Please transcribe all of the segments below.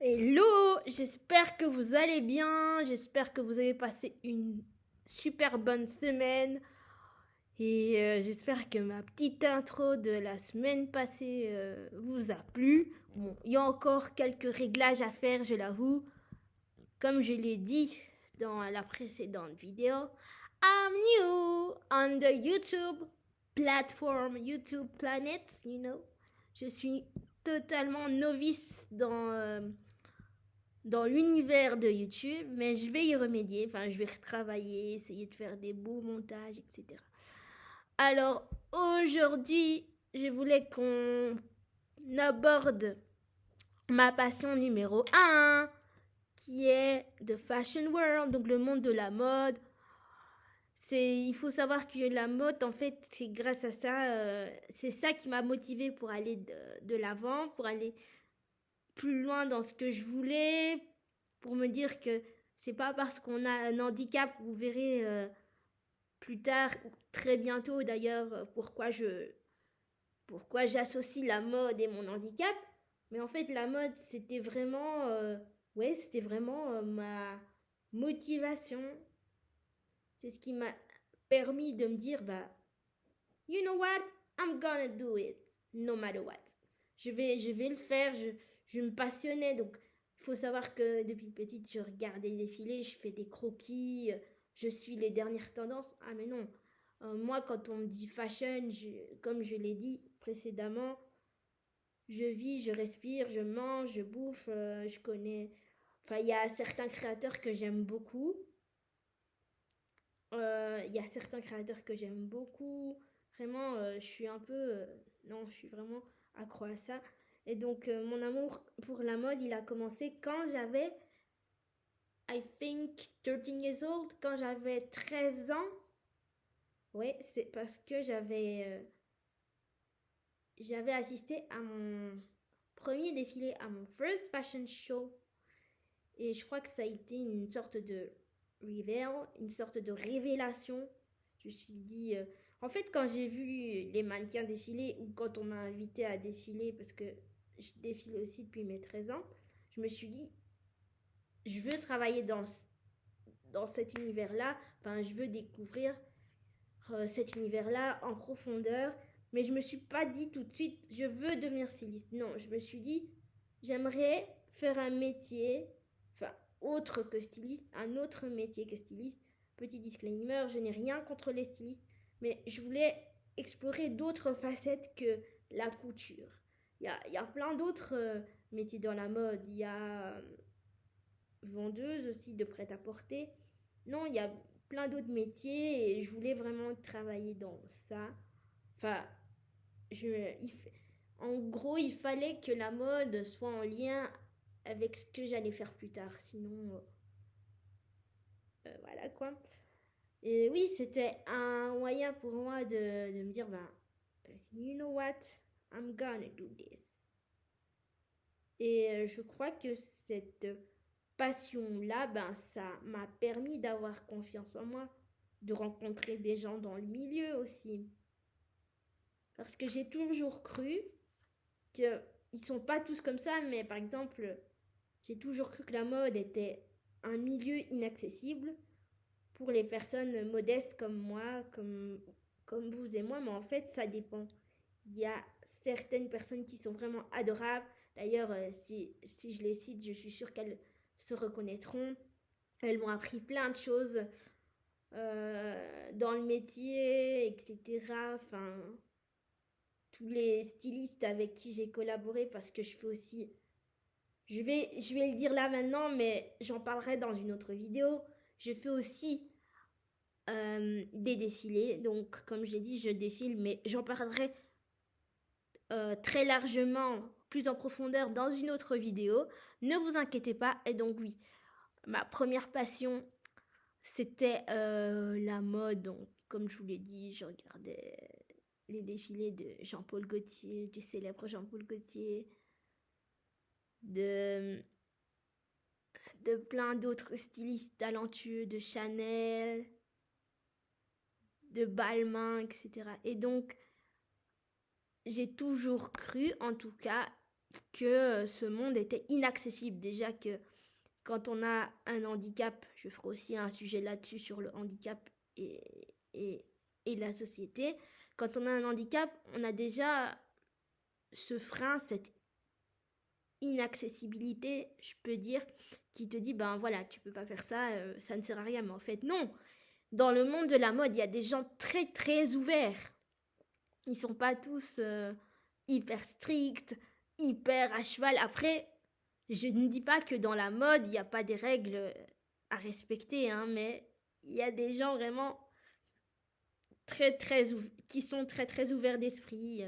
Hello, j'espère que vous allez bien, j'espère que vous avez passé une super bonne semaine et j'espère que ma petite intro de la semaine passée vous a plu. Bon, il y a encore quelques réglages à faire, je l'avoue. Comme je l'ai dit dans la précédente vidéo, I'm new on the YouTube platform, YouTube Planet, you know. Je suis totalement novice dans l'univers de YouTube, mais je vais y remédier, enfin je vais retravailler, essayer de faire des beaux montages, etc. Alors aujourd'hui, je voulais qu'on aborde ma passion numéro un, qui est The Fashion World, donc le monde de la mode. Il faut savoir que la mode, en fait, c'est grâce à ça, c'est ça qui m'a motivée pour aller de l'avant, pour aller plus loin dans ce que je voulais, pour me dire que c'est pas parce qu'on a un handicap, vous verrez plus tard, très bientôt d'ailleurs, pourquoi j'associe la mode et mon handicap. Mais en fait, la mode, c'était vraiment ma motivation. C'est ce qui m'a permis de me dire, bah, you know what, I'm gonna do it, no matter what. Je vais le faire, je me passionnais, donc il faut savoir que depuis petite, je regarde des défilés, je fais des croquis, je suis les dernières tendances. Ah mais non, moi quand on me dit fashion, comme je l'ai dit précédemment, je vis, je respire, je mange, je bouffe, je connais... Enfin, il y a certains créateurs que j'aime beaucoup. Il y a certains créateurs que j'aime beaucoup. Vraiment, je suis un peu... non, je suis vraiment accro à ça. Et donc, mon amour pour la mode, il a commencé quand j'avais, I think, 13 years old, quand j'avais 13 ans. Ouais, c'est parce que j'avais assisté à mon premier défilé, à mon first fashion show. Et je crois que ça a été une sorte de reveal, une sorte de révélation. Je me suis dit, en fait, quand j'ai vu les mannequins défiler ou quand on m'a invité à défiler, parce que je défile aussi depuis mes 13 ans, je me suis dit, je veux travailler dans cet univers-là, enfin, je veux découvrir cet univers-là en profondeur, mais je me suis pas dit tout de suite, je veux devenir styliste. Non, je me suis dit, j'aimerais faire un métier, enfin, autre que styliste, un autre métier que styliste. Petit disclaimer, je n'ai rien contre les stylistes, mais je voulais explorer d'autres facettes que la couture. Il y a plein d'autres métiers dans la mode. Il y a vendeuse aussi de prêt-à-porter. Non, il y a plein d'autres métiers et je voulais vraiment travailler dans ça. Enfin, je, il, en gros, il fallait que la mode soit en lien avec ce que j'allais faire plus tard. Sinon, voilà quoi. Et oui, c'était un moyen pour moi de me dire, ben, you know what, I'm gonna do this. Et je crois que cette passion-là, ben, ça m'a permis d'avoir confiance en moi, de rencontrer des gens dans le milieu aussi. Parce que j'ai toujours cru qu'ils ne sont pas tous comme ça, mais par exemple, j'ai toujours cru que la mode était un milieu inaccessible pour les personnes modestes comme moi, comme vous et moi, mais en fait, ça dépend. Il y a certaines personnes qui sont vraiment adorables. D'ailleurs, si je les cite, je suis sûre qu'elles se reconnaîtront. Elles m'ont appris plein de choses dans le métier, etc. Enfin, tous les stylistes avec qui j'ai collaboré, parce que je fais aussi... je vais le dire là maintenant, mais j'en parlerai dans une autre vidéo. Je fais aussi des défilés. Donc, comme je l'ai dit, je défile, mais j'en parlerai très largement, plus en profondeur dans une autre vidéo. Ne vous inquiétez pas. Et donc oui, ma première passion, c'était la mode. Donc comme je vous l'ai dit, je regardais les défilés de Jean-Paul Gaultier, du célèbre Jean-Paul Gaultier, de, de plein d'autres stylistes talentueux, de Chanel, de Balmain, etc. Et donc, j'ai toujours cru, en tout cas, que ce monde était inaccessible. Déjà que quand on a un handicap, je ferai aussi un sujet là-dessus sur le handicap et, et, et la société. Quand on a un handicap, on a déjà ce frein, cette inaccessibilité, je peux dire, qui te dit, ben voilà, tu peux pas faire ça, ça ne sert à rien. Mais en fait, non. Dans le monde de la mode, il y a des gens très très ouverts. Ils sont pas tous hyper stricts, hyper à cheval. Après, je ne dis pas que dans la mode, il n'y a pas des règles à respecter, hein, mais il y a des gens vraiment qui sont très très ouverts d'esprit.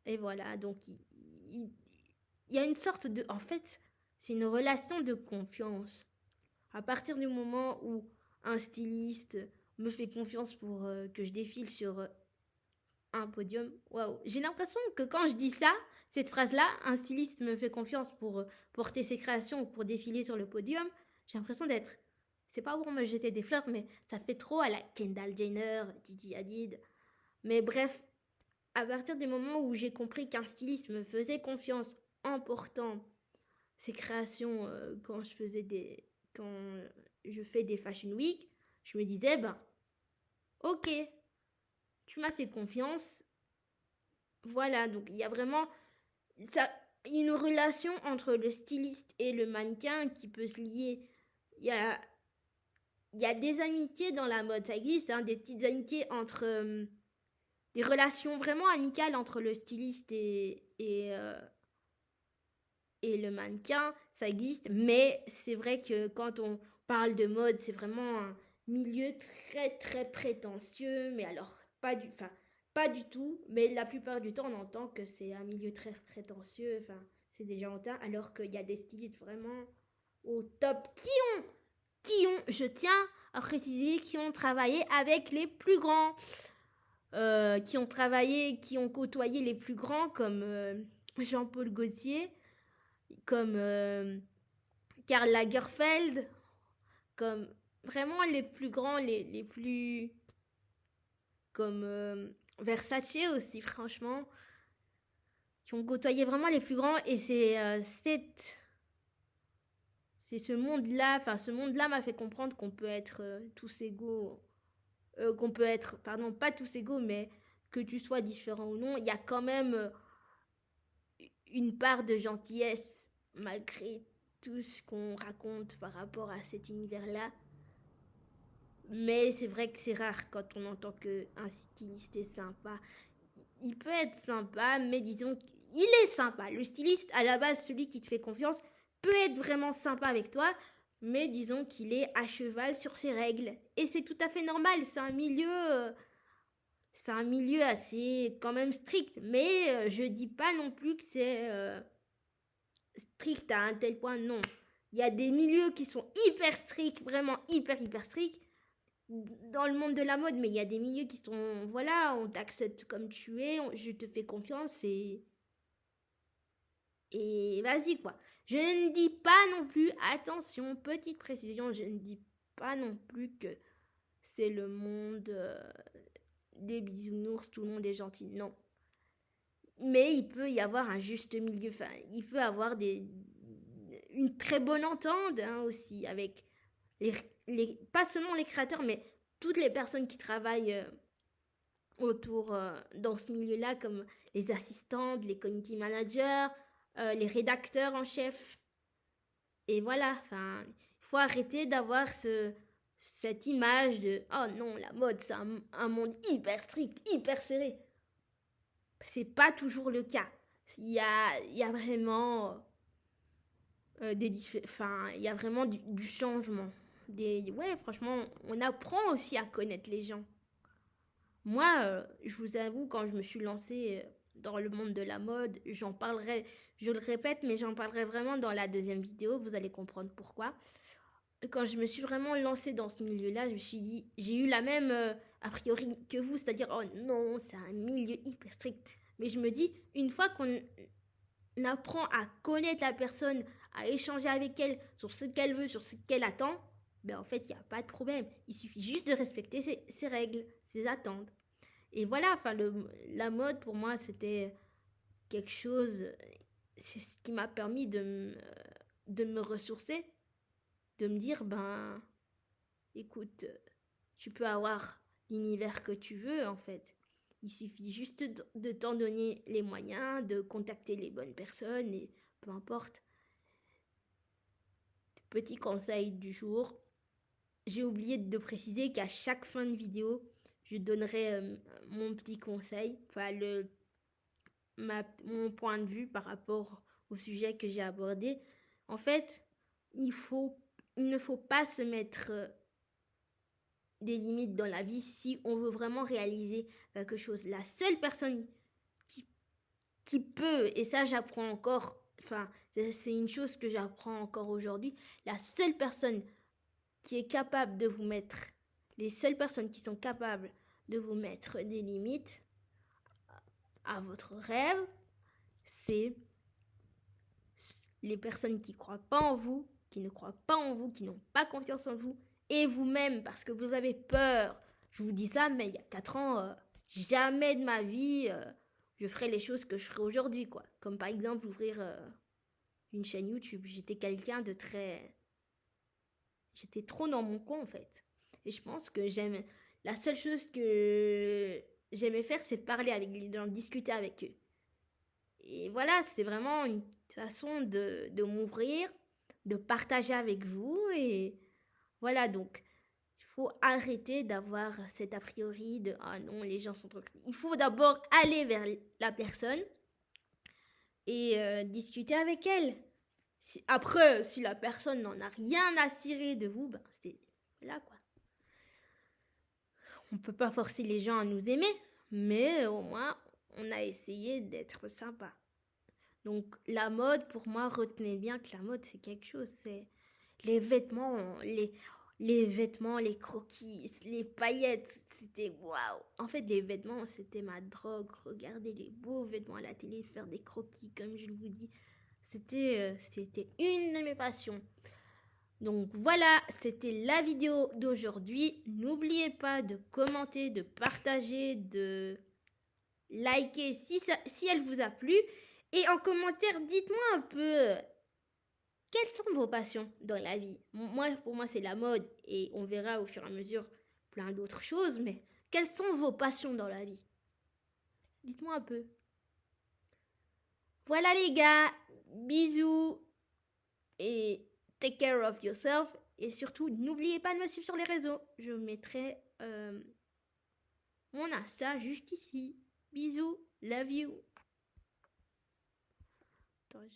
Et voilà, donc il, il y a une sorte de... En fait, c'est une relation de confiance. À partir du moment où un styliste me fait confiance pour que je défile sur un podium, waouh, j'ai l'impression que quand je dis ça, cette phrase-là, un styliste me fait confiance pour porter ses créations ou pour défiler sur le podium, j'ai l'impression d'être... C'est pas pour me jeter des fleurs, mais ça fait trop à la Kendall Jenner, Gigi Hadid. Mais bref, à partir du moment où j'ai compris qu'un styliste me faisait confiance en portant ses créations quand je fais des fashion week, je me disais ben ok, tu m'as fait confiance, voilà. Donc il y a vraiment ça, une relation entre le styliste et le mannequin qui peut se lier. Il y a des amitiés dans la mode, ça existe, hein, des petites amitiés entre des relations vraiment amicales entre le styliste et le mannequin, ça existe, mais c'est vrai que quand on parle de mode, c'est vraiment un milieu très très prétentieux, mais alors pas du tout, mais la plupart du temps on entend que c'est un milieu très prétentieux, enfin c'est déjà hautain, alors qu'il y a des stylistes vraiment au top je tiens à préciser, qui ont travaillé avec les plus grands, qui ont côtoyé les plus grands comme Jean-Paul Gaultier, comme Karl Lagerfeld, comme vraiment les plus grands, les plus... comme Versace aussi, franchement, qui ont côtoyé vraiment les plus grands. Et c'est ce monde-là, enfin ce monde-là m'a fait comprendre qu'on peut être tous égaux, qu'on peut être, pardon, pas tous égaux, mais que tu sois différent ou non, il y a quand même une part de gentillesse malgré tout ce qu'on raconte par rapport à cet univers-là. Mais c'est vrai que c'est rare quand on entend qu'un styliste est sympa. Il peut être sympa, mais disons qu'il est sympa. Le styliste, à la base, celui qui te fait confiance, peut être vraiment sympa avec toi, mais disons qu'il est à cheval sur ses règles. Et c'est tout à fait normal, c'est un milieu assez quand même strict. Mais je dis pas non plus que c'est strict à un tel point, non. Il y a des milieux qui sont hyper stricts, vraiment hyper hyper stricts dans le monde de la mode, mais il y a des milieux qui sont, voilà, on t'accepte comme tu es, je te fais confiance et vas-y quoi. Je ne dis pas non plus, attention, petite précision, je ne dis pas non plus que c'est le monde des bisounours, tout le monde est gentil, non. Mais il peut y avoir un juste milieu, enfin, il peut y avoir une très bonne entente hein, aussi avec pas seulement les créateurs, mais toutes les personnes qui travaillent autour dans ce milieu-là, comme les assistantes, les community managers, les rédacteurs en chef. Et voilà, enfin, il faut arrêter d'avoir cette image de oh non, la mode, c'est un monde hyper strict, hyper serré. C'est pas toujours le cas. Il y a vraiment il y a vraiment du changement. Ouais, franchement, on apprend aussi à connaître les gens. Moi, je vous avoue, quand je me suis lancée dans le monde de la mode, j'en parlerai, je le répète, mais j'en parlerai vraiment dans la deuxième vidéo, vous allez comprendre pourquoi. Quand je me suis vraiment lancée dans ce milieu-là, je me suis dit, j'ai eu la même a priori que vous, c'est-à-dire, oh non, c'est un milieu hyper strict. Mais je me dis, une fois qu'on apprend à connaître la personne, à échanger avec elle sur ce qu'elle veut, sur ce qu'elle attend, ben en fait, il n'y a pas de problème. Il suffit juste de respecter ses règles, ses attentes. Et voilà, enfin, la mode, pour moi, c'était quelque chose c'est ce qui m'a permis de me ressourcer, de me dire, ben, écoute, tu peux avoir l'univers que tu veux, en fait. Il suffit juste de t'en donner les moyens, de contacter les bonnes personnes, et peu importe. Petit conseil du jour, j'ai oublié de préciser qu'à chaque fin de vidéo, je donnerai mon petit conseil, enfin mon point de vue par rapport au sujet que j'ai abordé. En fait, il ne faut pas se mettre des limites dans la vie si on veut vraiment réaliser quelque chose. La seule personne qui, qui peut, et ça j'apprends encore, enfin c'est une chose que j'apprends encore aujourd'hui, la seule personne qui est capable de vous mettre, les seules personnes qui sont capables de vous mettre des limites à votre rêve, c'est les personnes qui ne croient pas en vous, qui ne croient pas en vous, qui n'ont pas confiance en vous, et vous-même parce que vous avez peur. Je vous dis ça, mais il y a 4 ans, jamais de ma vie, je ferais les choses que je ferais aujourd'hui, quoi. Comme par exemple ouvrir une chaîne YouTube. J'étais quelqu'un de très... J'étais trop dans mon coin, en fait. Et je pense que j'aime... La seule chose que j'aimais faire, c'est parler avec les gens, discuter avec eux. Et voilà, c'est vraiment une façon de m'ouvrir, de partager avec vous. Et voilà, donc, il faut arrêter d'avoir cet a priori de ah non, les gens sont toxiques. Il faut d'abord aller vers la personne et discuter avec elle. Après, si la personne n'en a rien à cirer de vous, ben c'est. Voilà quoi. On peut pas forcer les gens à nous aimer, mais au moins, on a essayé d'être sympa. Donc la mode, pour moi, retenez bien que la mode, c'est quelque chose. C'est les vêtements, les vêtements, les croquis, les paillettes. C'était waouh. En fait, les vêtements, c'était ma drogue. Regarder les beaux vêtements à la télé, faire des croquis, comme je vous dis. C'était une de mes passions. Donc voilà, c'était la vidéo d'aujourd'hui. N'oubliez pas de commenter, de partager, de liker si elle vous a plu. Et en commentaire, dites-moi un peu quelles sont vos passions dans la vie. Pour moi, c'est la mode et on verra au fur et à mesure plein d'autres choses. Mais quelles sont vos passions dans la vie? Dites-moi un peu. Voilà les gars, bisous et take care of yourself. Et surtout, n'oubliez pas de me suivre sur les réseaux. Je mettrai mon Insta juste ici. Bisous, love you. Attends,